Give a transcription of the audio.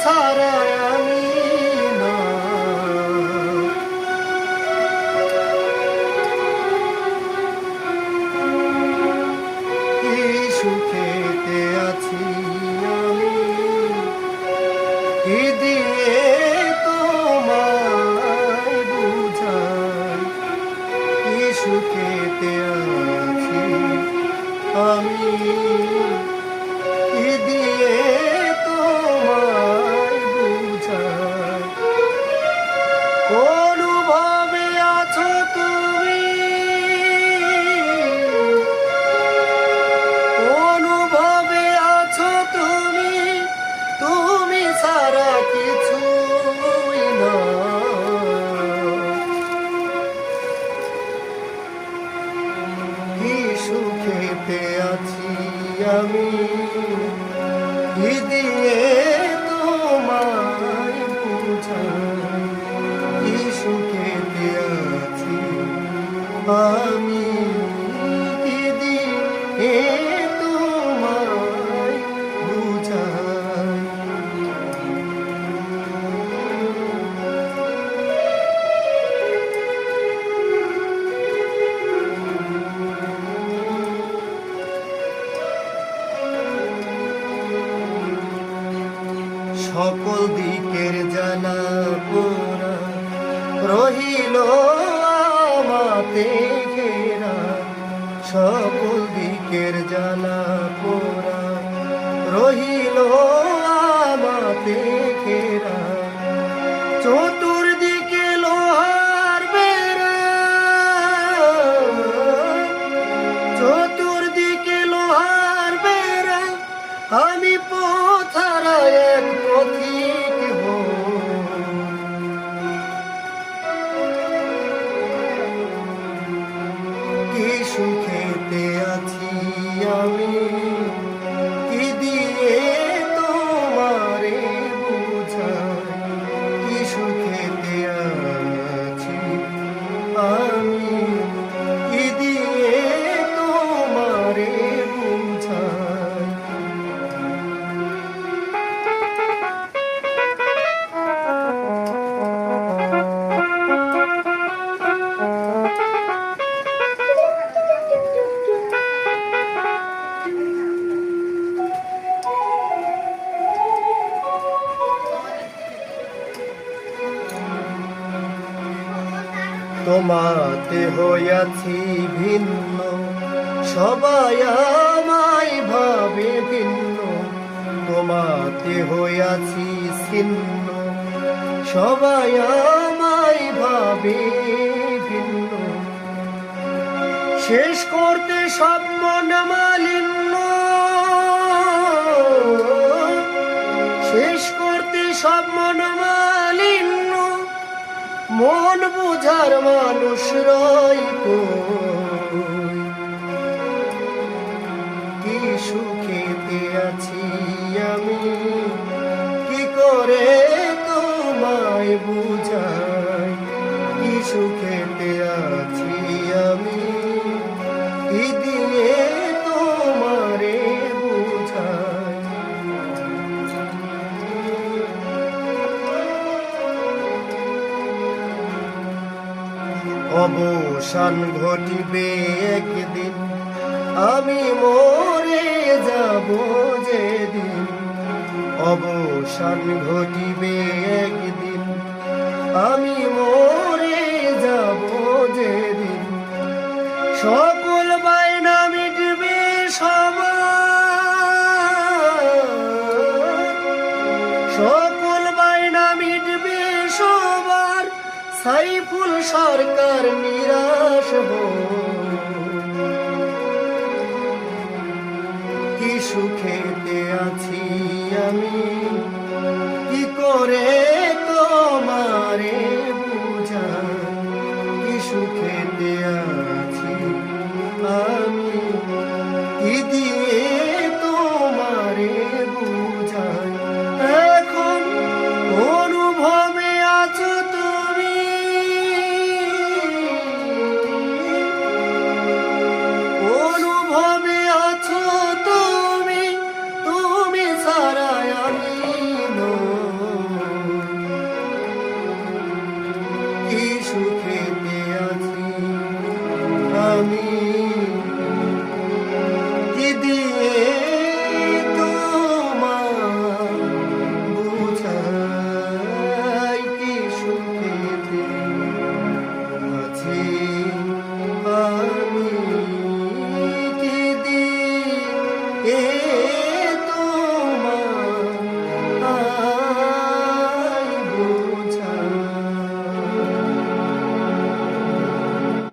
ছাড়া আমি না। কি সুখেতে আছি আমি, কি দিয়ে তোমায় বুঝাই। কি সুখেতে আছি আমি, কি দিয়ে তোমায় বুঝাই। অনুভবে আছো তুমি, অনুভবে আছো তুমি, তুমি ছাড়া কিছুই না। কি সুখেতে আছি আমি, কি দিয়ে তোমায় বুঝাই। কি সুখেতে আছি আমি, কি দিয়ে তোমায় বুঝাই। সকল দিকের জ্বালা পোড়া রহিল আমাতে ঘেরা। সকল দিকের জ্বালা পোড়া রহিল আমাতে ঘেরা। চতুর্দিকে লোহার বেড়া, চতুর্দিকে লোহার বেড়া। আমি পথহারা এক পথিক হই। কি সুখেতে আছি আমি, কি দিয়ে তোমারে বুঝাই। কি সুখেতে আছি আমি, কি দিয়ে তোমারে বুঝাই। তোমাতে হইয়াছি ভিন্ন, সবাই আমায় ভাবে ভিন্ন। তোমাতে হইয়াছি ছিন্ন, সবাই আমায় ভাবে ভিন্ন। শেষ করতে সব মন মালিন্য, শেষ করতে সব মন মালিন্য। মন বুঝার মানুষ রই কই। কি সুখেতে আছি আমি, কি করে তোমায় বুঝাই। কি সুখেতে আছি আমি, কি দিয়ে তোমারে বুঝাই। অবসান ঘটিবে একদিন, আমি মরে যাব যেদিন। অবসান ঘটিবে একদিন, আমি মরে যাব যেদিন। সকল বায়না মিটবে সবার, সকল বায়না মিটবে সবার। সাইফুল সরকার নিরাশ হই। কি সুখে